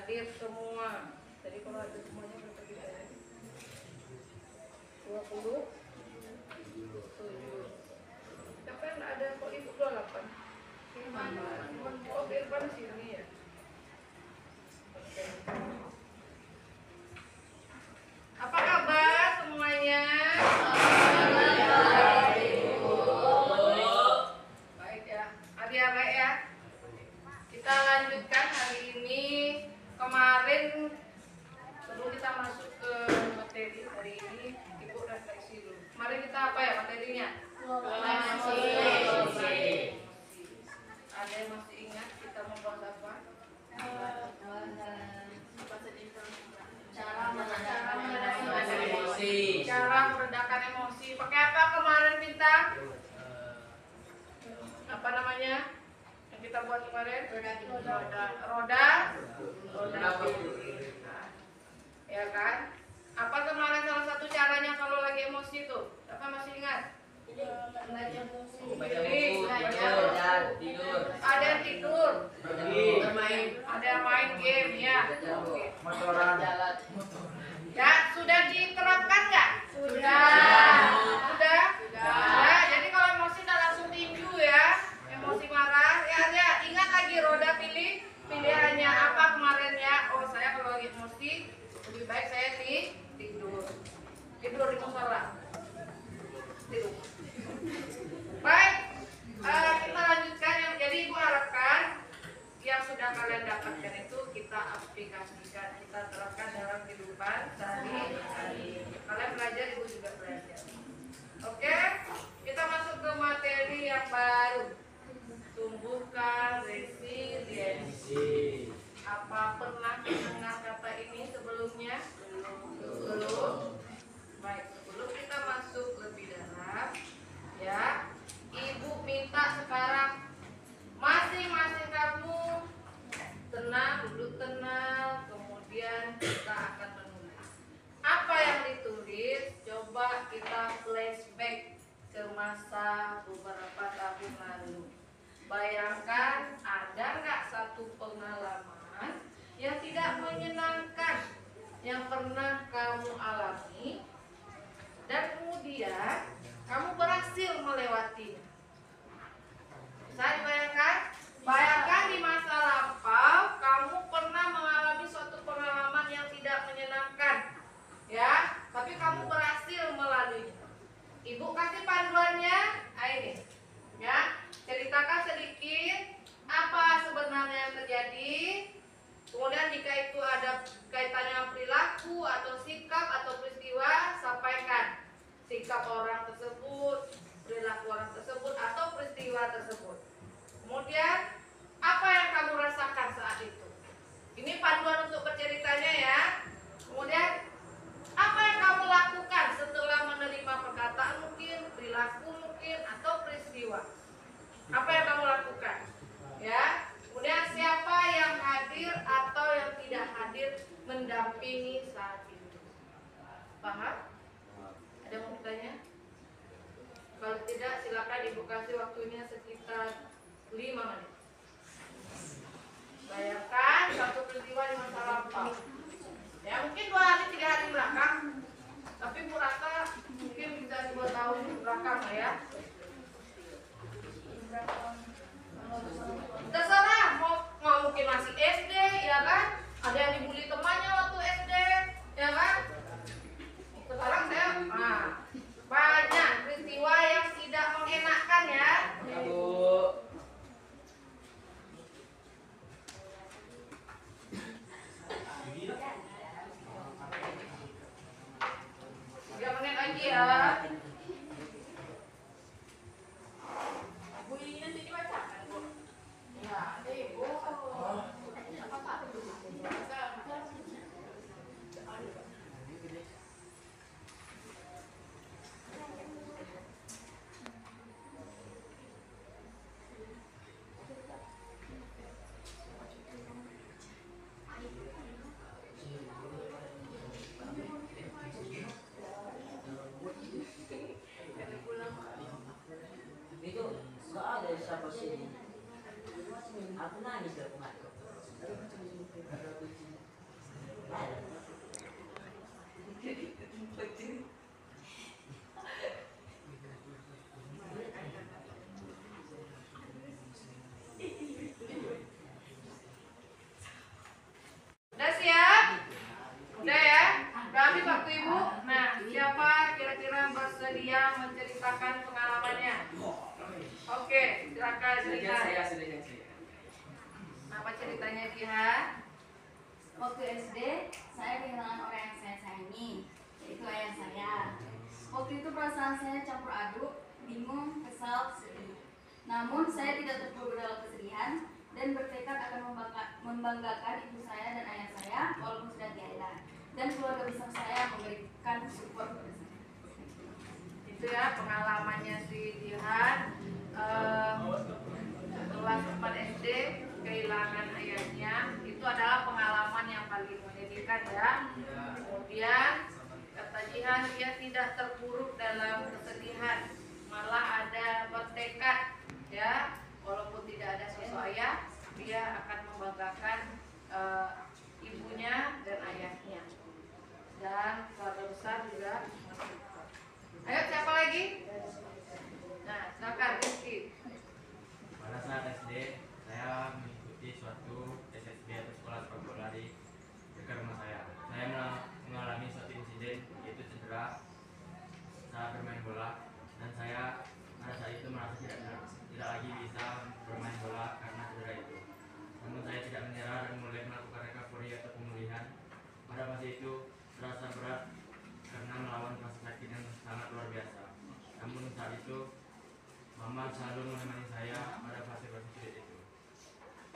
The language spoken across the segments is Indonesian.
Hadir semua. Jadi kalau ada semuanya berapa kita ya? 20 7. Siapa yang ada kok ibu 28? Oh, Irfan sini ya. Oke. Apa kabar semuanya? Baik ya. Adik-adik ya. Kita lanjutkan hari ini. Kemarin sebelum kita masuk ke materi hari ini, Ibu refleksi dulu. Kemarin kita apa ya materinya? Ada yang masih ingat kita membahas apa? Cara meredakan emosi. Pakai apa kemarin Bintang? Apa namanya? Yang kita buat kemarin? Roda. Ya kan? Apa kemarin salah satu caranya kalau lagi emosi itu? Apa masih ingat? Tidur. Ada yang tidur. Ada yang main game ya. Motoran. Ya, sudah diterapkan nggak? Sudah. Ya, jadi kalau emosi nggak langsung tinju ya. Emosi marah, ya ingat lagi roda pilihannya apa kemarin ya? Oh, saya kalau lagi emosi lebih baik saya tidur di musola. Tidur. Baik, kita lanjutkan yang jadi Ibu harapkan yang sudah kalian dapatkan itu kita aplikasikan, kita terapkan dalam kehidupan sehari-hari. Kalian belajar, Ibu juga belajar. Oke, kita masuk ke materi yang baru. Tumbuhkan resiliensi. Apa pernah mendengar kata ini sebelumnya? Belum. Baik, sebelum kita masuk lebih dalam, ya, Ibu minta sekarang masing-masing kamu tenang, duduk tenang, kemudian kita akan menulis. Apa yang ditulis? Coba kita flashback ke masa beberapa tahun lalu. Bayangkan ada nggak satu pengalaman yang tidak menyenangkan yang pernah kamu alami dan kemudian kamu berhasil melewatinya. Saya bayangkan di masa lampau kamu pernah mengalami suatu pengalaman yang tidak menyenangkan, ya, tapi kamu berhasil melaluinya. Ibu kasih panduannya, ini, ya, ceritakan sedikit apa sebenarnya yang terjadi. Kemudian jika itu ada kaitannya perilaku atau sikap atau peristiwa, sampaikan sikap orang tersebut, perilaku orang tersebut atau peristiwa tersebut. Kemudian apa yang kamu rasakan saat itu? Ini panduan untuk berceritanya ya. Kemudian apa yang kamu lakukan setelah menerima perkataan mungkin, perilaku mungkin atau peristiwa? Apa yang kamu lakukan? Ya. Kemudian siapa yang hadir atau yang tidak hadir mendampingi saat itu? Paham? Ada yang mau bertanya? Kalau tidak silakan Ibu kasih waktunya sekitar 5 menit. Bayangkan satu peristiwa di masa lampau. Ya mungkin 2 hari 3 hari belakang. Tapi Bu rasa mungkin bisa 2 tahun ya. Bu ini nanti dibacakan, Bu. Ya, Ibu. Itu nggak ada siapa sini. Aku nangis ya kemarin. Udah siap? Udah ya? Udah habis waktu Ibu? Nah, siapa kira-kira bersedia menceritakan pengalamannya? Oke, silakan cerita. Apa ceritanya dia? Waktu SD, saya kehilangan orang yang saya sayangi, yaitu ayah saya. Waktu itu perasaan saya campur aduk, bingung, kesal, sedih. Namun saya tidak terpuruk dalam kesedihan dan bertekad akan membanggakan ibu saya dan ayah saya walaupun sudah tiada. Dan keluarga besar saya memberikan support kepada saya. Itu ya pengalamannya si Jihan. Kelas 4 SD kehilangan ayahnya, itu adalah pengalaman yang paling menyedihkan ya. Kemudian kata Jihan, dia tidak terpuruk dalam kesedihan, malah ada bertekad ya, walaupun tidak ada sosok ayah, dia akan membanggakan ibunya dan ayahnya, dan keluarga besar juga. Ayo siapa lagi? Nah, silakan Rizky. Pada saat SD, saya mengikuti suatu SSB atau sekolah sepak bola di dekat rumah saya. Saya mengalami suatu insiden, yaitu cedera saat bermain bola, dan saya pada saat itu merasa tidak lagi bisa bermain bola karena cedera itu. Namun saya tidak menyerah dan mulai melakukan recovery atau pemulihan. Pada masa itu terasa berat karena melawan rasa sakit yang sangat luar biasa. Namun saat itu Mama selalu menemani saya pada fase-fase sulit itu.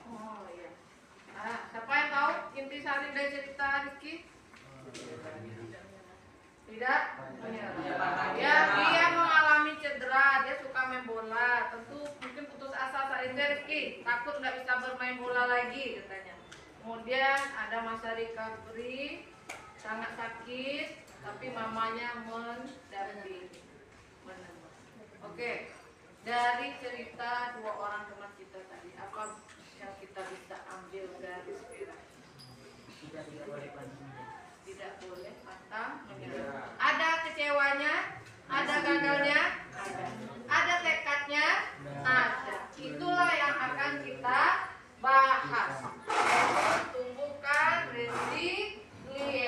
Oh iya. Nah, siapa yang tahu intisari dari cerita Rizky? Tidak? Ya, dia mengalami cedera, dia suka main bola. Tentu mungkin putus asa saat itu Rizky, takut nggak bisa bermain bola lagi katanya. Kemudian ada masa recovery, sangat sakit, tapi mamanya mendampingi. Oke, dari cerita dua orang teman kita tadi, apa yang kita bisa ambil dari cerita? Tidak boleh pantang. Tidak boleh pantang menyerah. Ada kecewanya, ada gagalnya, ada tekadnya, ada. Itulah yang akan kita bahas. Tumbuhkan resiliensi.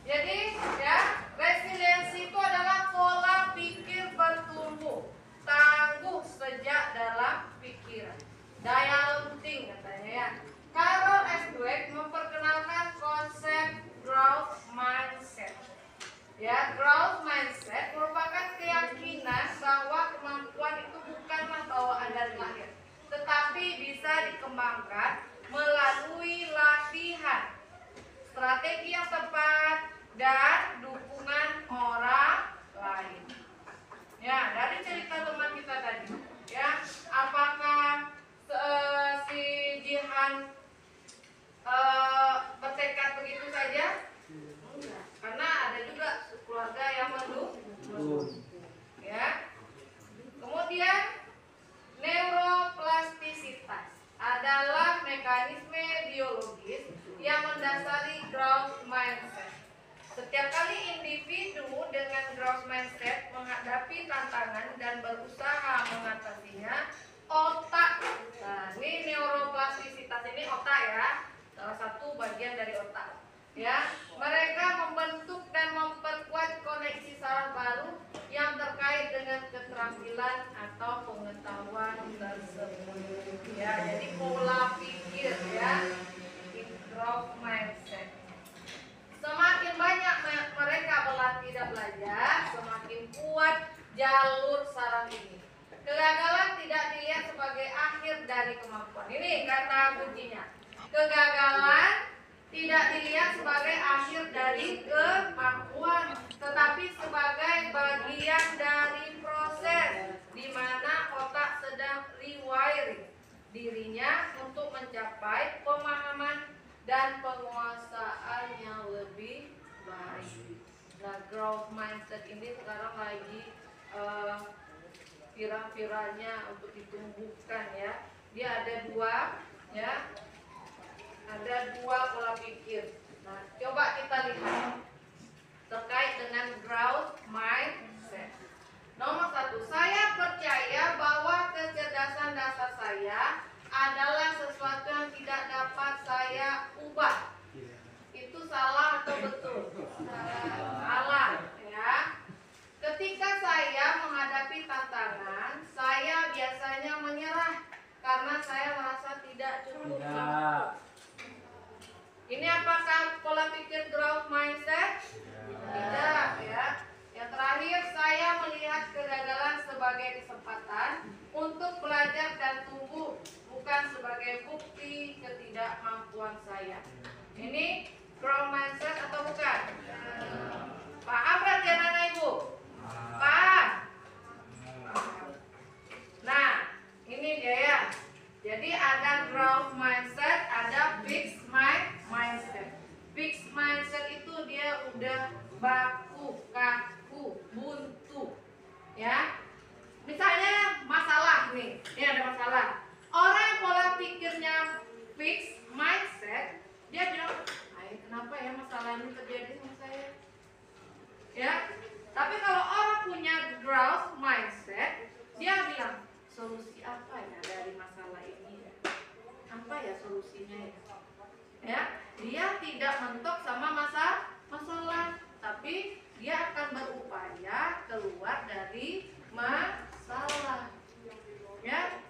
Jadi ya, resiliensi itu adalah pola pikir bertumbuh, tangguh sejak dalam pikiran. Daya lenting katanya ya. Carol S. Dweck memperkenalkan konsep growth mindset. Ya, growth mindset merupakan keyakinan bahwa kemampuan itu bukanlah bawaan dari lahir, tetapi bisa dikembangkan melalui latihan, strategi yang tepat, dan dukungan orang lain. Ya, dari cerita teman kita tadi, ya, apakah si Jihan bertekad begitu saja? Enggak, karena ada juga keluarga yang mendukung. Ya. Kemudian neuroplastisitas adalah mekanisme biologis yang mendasari growth mindset. Setiap kali individu dengan growth mindset menghadapi tantangan dan berusaha mengatasinya, otak, nah ini neuroplastisitas ini otak ya, salah satu bagian dari otak. Ya, mereka membentuk dan memperkuat koneksi saraf baru yang terkait dengan keterampilan atau pengetahuan tersebut. Ya, jadi pola pikir ya, growth mindset. Semakin banyak mereka berlatih dan jalur saraf ini. Kegagalan tidak dilihat sebagai akhir dari kemampuan. Ini kata kuncinya. Kegagalan tidak dilihat sebagai akhir dari kemampuan, tetapi sebagai bagian dari proses di mana otak sedang rewiring dirinya untuk mencapai pemahaman dan penguasaan yang lebih baik. Nah, growth mindset ini sekarang lagi viral-viralnya untuk ditumbuhkan ya. Dia ada dua ya. Ada dua pola pikir. Nah, coba kita lihat terkait dengan growth mindset. Nomor satu, saya percaya bahwa kecerdasan dasar saya adalah sesuatu yang tidak dapat saya ubah. Itu salah atau betul? Salah ya. Ketika saya menghadapi tantangan, saya biasanya menyerah karena saya merasa tidak cukup. Ini apakah pola pikir growth mindset? Tidak ya. Yang terakhir, saya melihat kegagalan sebagai kesempatan untuk belajar dan tumbuh, bukan sebagai bukti ketidakmampuan saya. Ini growth mindset atau bukan? Paham berarti anak ibu? Paham? Nah, ini dia ya. Jadi ada growth mindset, ada fixed mindset. Fixed mindset itu dia udah baku, kaku, buntu. Ya. Misalnya masalah nih, ini ada masalah. Orang yang pola pikirnya fixed mindset, dia bilang, "Ay, kenapa ya masalah ini terjadi sama saya?" Ya. Tapi kalau orang punya growth mindset, dia bilang, "Solusi apa ya dari masalah ini? Apa ya solusinya ya?" Ya, dia tidak mentok sama masalah, tapi dia akan berupaya keluar dari masalah. Ya,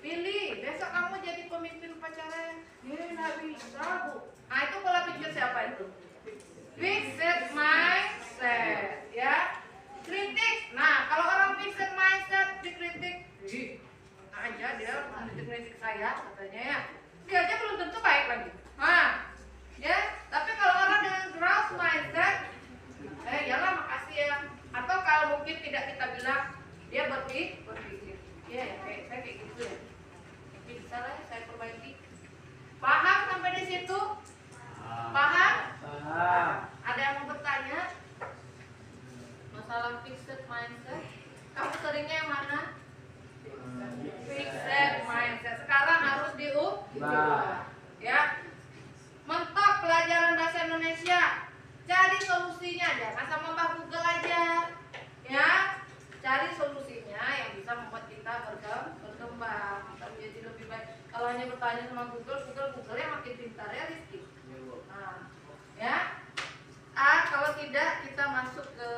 pilih besok kamu jadi pemimpin upacara. Ya, nggak bisa bu. Nah itu pola pikir siapa itu? Fixed mindset. Ya, kritik. Nah kalau orang fixed mindset dikritik, aja dia kritik saya katanya ya. Dia aja belum tentu baik lagi. Nah, ya. Tapi kalau orang dengan growth mindset, yalah makasih ya. Atau kalau mungkin tidak kita bilang, dia berpikir, ya kayak saya kayak gitu ya. Mungkin bisa lah saya perbaiki. Paham sampai di situ? Paham? Paham. Ada yang mau bertanya? Masalah fixed mindset, kamu seringnya yang mana? Fixed mindset. Sekarang harus diubah. Ya. Mentok pelajaran bahasa Indonesia. Cari solusinya, jangan sama Mbak Google aja. Ya. Cari solusinya yang bisa membuat kita berkembang, kita menjadi lebih baik. Kalau hanya bertanya sama Google-nya makin pintar ya Rizky. Nah, ya. Kalau tidak kita masuk ke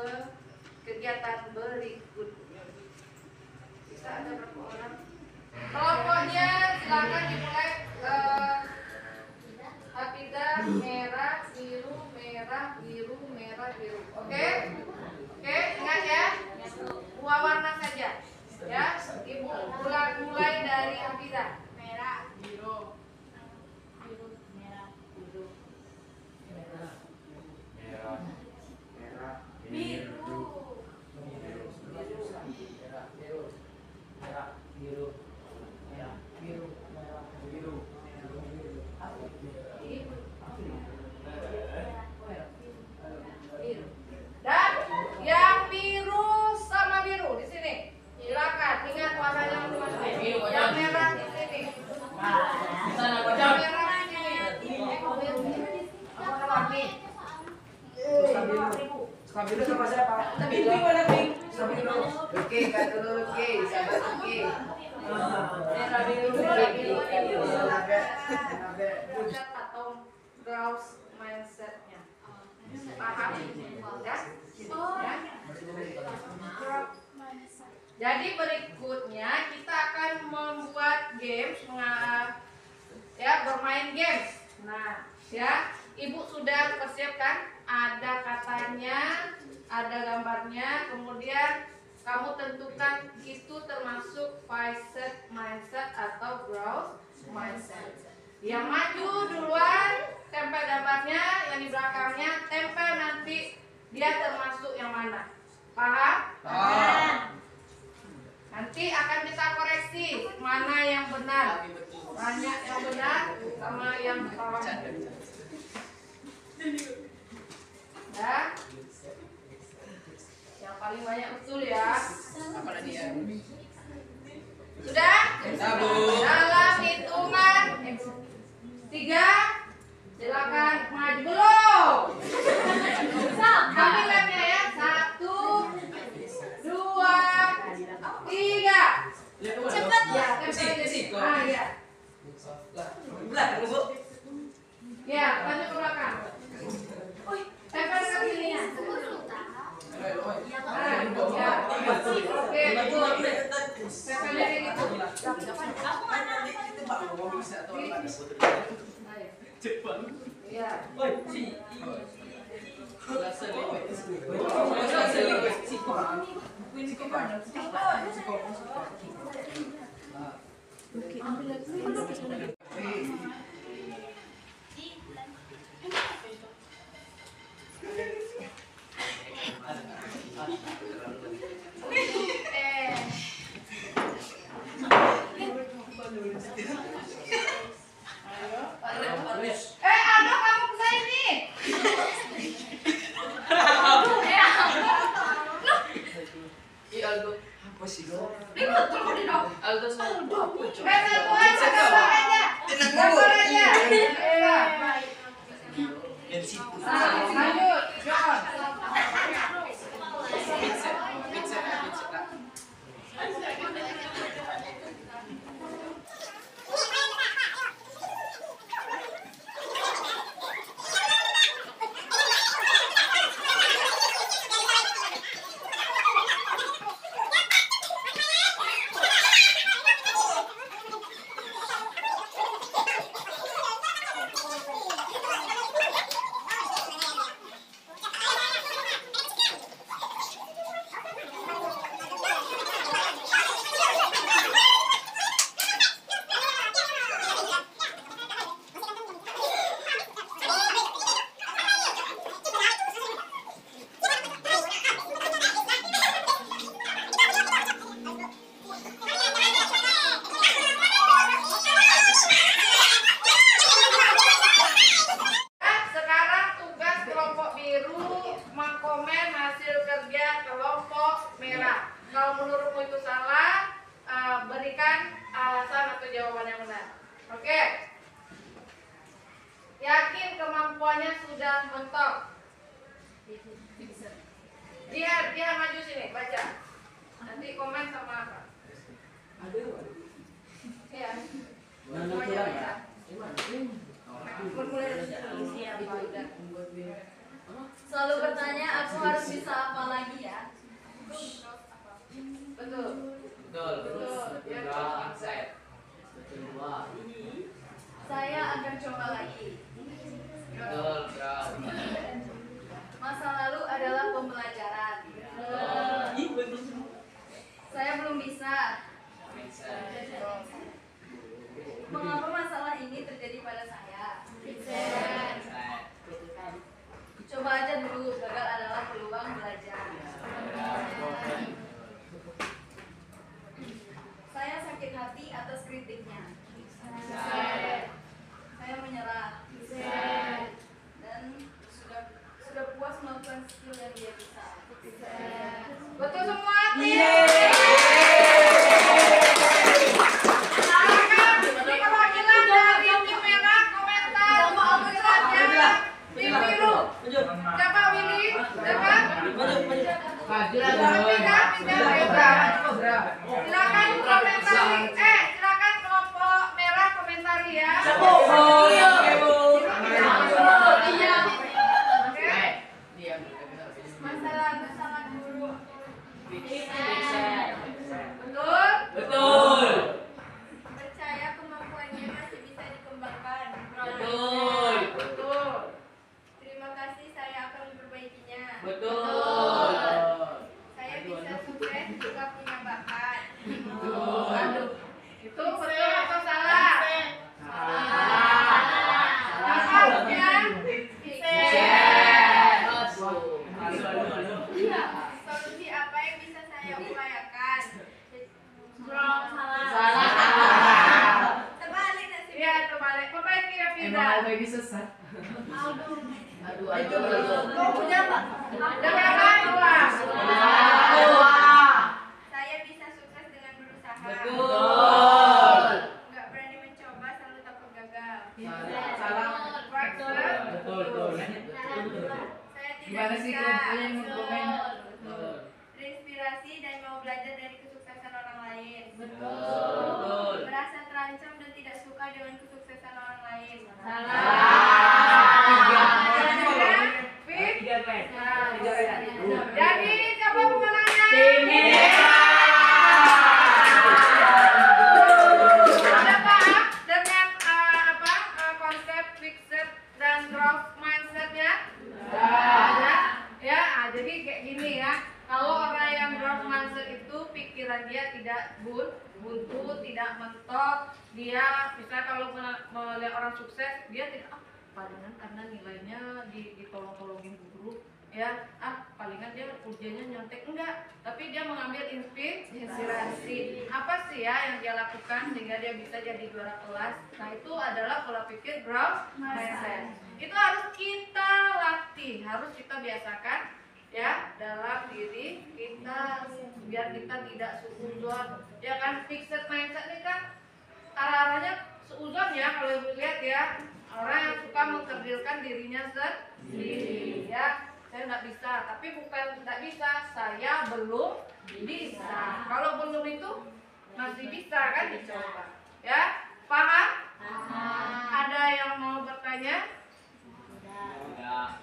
kegiatan berikutnya. Bisa ada berapa orang? Kelompoknya silakan dimulai. Hafidah merah, biru, merah, biru, merah, biru. Oke? Oke, ingat ya. Dua warna saja. Ya, Ibu mulai dari Hafidah. Merah, biru. Biru, merah, biru. Merah, Biru. Dan yang biru sama biru di sini. Silakan ingat warnanya masing-masing. Yang merah di sini. Yang merah di sini. Stabilu sama siapa? Stabilu mana Pink? Stabilu. Oke, kan dulu oke, sahabat oke. Atau growth mindsetnya. Paham? Ya? Jadi berikutnya kita akan membuat games, ya bermain games. Nah, ya Ibu sudah persiapkan, ada katanya, ada gambarnya, kemudian kamu tentukan itu termasuk fixed mindset atau growth mindset. Yang maju duluan tempel gambarnya, yang di belakangnya tempel nanti dia termasuk yang mana. Paham? Paham. Nanti akan kita koreksi mana yang benar. Banyak yang benar sama yang salah. Ya. Yang paling banyak betul ya. Apalagi ya? Sudah? Sudah, Bu. Dalam hitungan 3, silakan maju belum. Kami lihatnya ya. 1, 2, 3. Cepat Ya, Kasih. Ah, ya. Belakang, Bu. Ya, lanjut ke belakang. Tempel ke sininya. Ah, ya. Oke, betul. Tempelnya kayak gitu. Ya. Aldo, kamu ke sini. Apa sih, Bu? Aldo semua. Gambar aja. Gambar aja. Iya. Lanjut, John. Sekarang tugas kelompok biru mengkomen hasil kerja kelompok merah. Kalau menurutmu itu salah, berikan alasan atau jawaban yang benar. Oke? Yakin kemampuannya sudah mentok? Dia maju sini, baca. Nanti komen sama apa? Iya. Semuanya baca. Bermulai dari sini apa udah? Selalu bertanya, aku harus bisa apa lagi ya? Betul. Betul. Ya. Saya akan coba lagi. Masa lalu adalah pembelajaran. Saya belum bisa. Mengapa masalah ini terjadi pada saya? Coba aja dulu, gagal adalah peluang belajar. Saya sakit hati atas kritiknya. Saya menyerah. Dan sudah puas melakukan skill yang dia bisa. Betul semua. Silakan kelompok merah komentari ya. Masalah bersama guru. Betul. Percaya kemampuannya masih bisa dikembangkan. Betul. Terima kasih, saya akan memperbaikinya. Betul. Saya bisa sukses Gimana sih kelompoknya yang komen? Terinspirasi dan mau belajar dari kesuksesan orang lain. Betul. Merasa terancam dan tidak suka dengan kesuksesan orang lain. Tiga kan? Jadi siapa pemenangnya? Ada paham dengan konsep fixed dan growth mindsetnya? Ya, jadi kayak gini ya. Kalau orang yang growth mindset itu pikiran dia tidak buntu, tidak mentok. Dia misalnya kalau melihat orang sukses, dia tidak palingan karena nilainya ditolong-tolongin guru ya, palingan dia ujiannya nyontek, enggak, tapi dia mengambil inspirasi apa sih ya yang dia lakukan sehingga dia bisa jadi juara kelas. Nah itu adalah pola pikir growth mindset. Itu harus kita latih, harus kita biasakan ya dalam diri kita biar kita tidak suudzon ya kan. Fixed mindset ini kan arah-arahnya seuzon ya, kalau ibu lihat ya, orang yang suka mengkerdilkan dirinya sendiri ya. Saya nggak bisa, tapi bukan nggak bisa, saya belum bisa. Kalau belum itu masih bisa kan dicoba ya. Paham? Ada yang mau bertanya?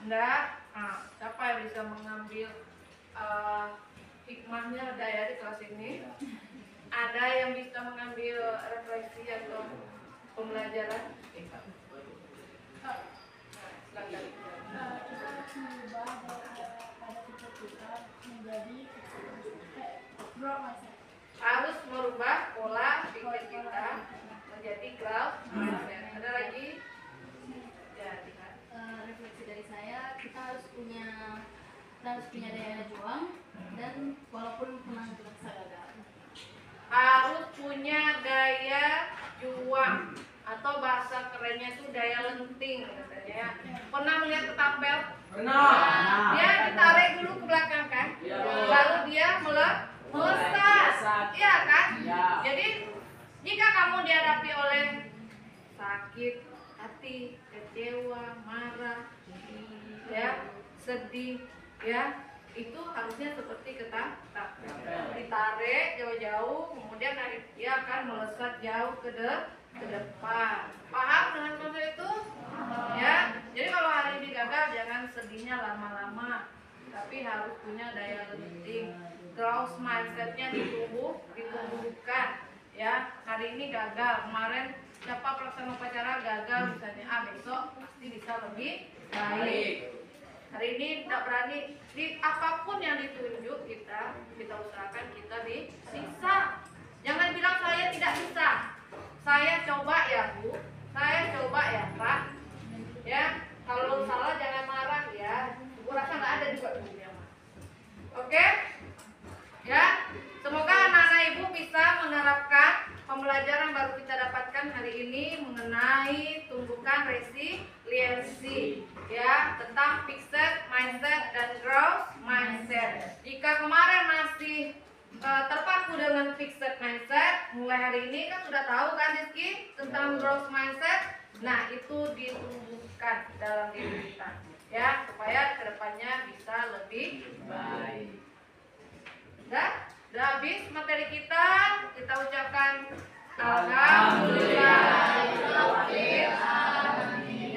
Enggak. Nah, siapa yang bisa mengambil hikmahnya ada ya di kelas ini? Ada yang bisa mengambil refleksi atau pembelajaran? Silakan. Harus merubah pola pikir kita menjadi growth mindset. Ada lagi? Ya, lihat. Refleksi dari saya, kita harus punya daya juang dan walaupun pernah kita gagal. Harus punya daya juang atau bahasa kerennya itu daya lenting katanya. Pernah melihat ketapel? Pernah. Dia ditarik dulu ke belakang kan? Lalu dia melesat. Iya kan? Jadi jika kamu dihadapi oleh sakit hati, kecewa, marah, ya, sedih, ya, itu harusnya seperti ketapel. Ditarik jauh-jauh, kemudian dia akan melesat jauh ke depan. Paham dengan konsep itu? Ya. Jadi kalau hari ini gagal jangan sedihnya lama-lama, tapi harus punya daya lenting. Growth mindsetnya ditumbuhkan. Ya, hari ini gagal, kemarin siapa pelaksana upacara gagal misalnya, besok pasti bisa lebih baik. Hari ini tidak berani di apapun yang ditunjuk kita usahakan kita bisa. Jangan bilang saya tidak bisa. Saya coba ya Bu, saya coba ya Pak. Ya, kalau salah jangan marah ya. Ibu rasa nggak ada juga Bu yang marah. Oke? Ya, semoga anak-anak Ibu bisa menerapkan pembelajaran baru kita dapatkan hari ini mengenai tumbuhkan resiliensi ya, tentang fixed mindset dan growth mindset. Jika kemarin masih terpaku dengan fixed mindset, mulai hari ini kan sudah tahu kan Rizky tentang growth mindset. Nah itu ditumbuhkan dalam diri kita ya, supaya kedepannya bisa lebih baik. Udah habis materi kita ucapkan alhamdulillah.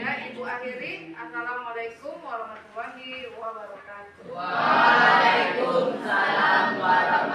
Ya, Ibu akhiri. Assalamualaikum warahmatullahi wabarakatuh. Waalaikumsalam warahmatullahi wabarakatuh.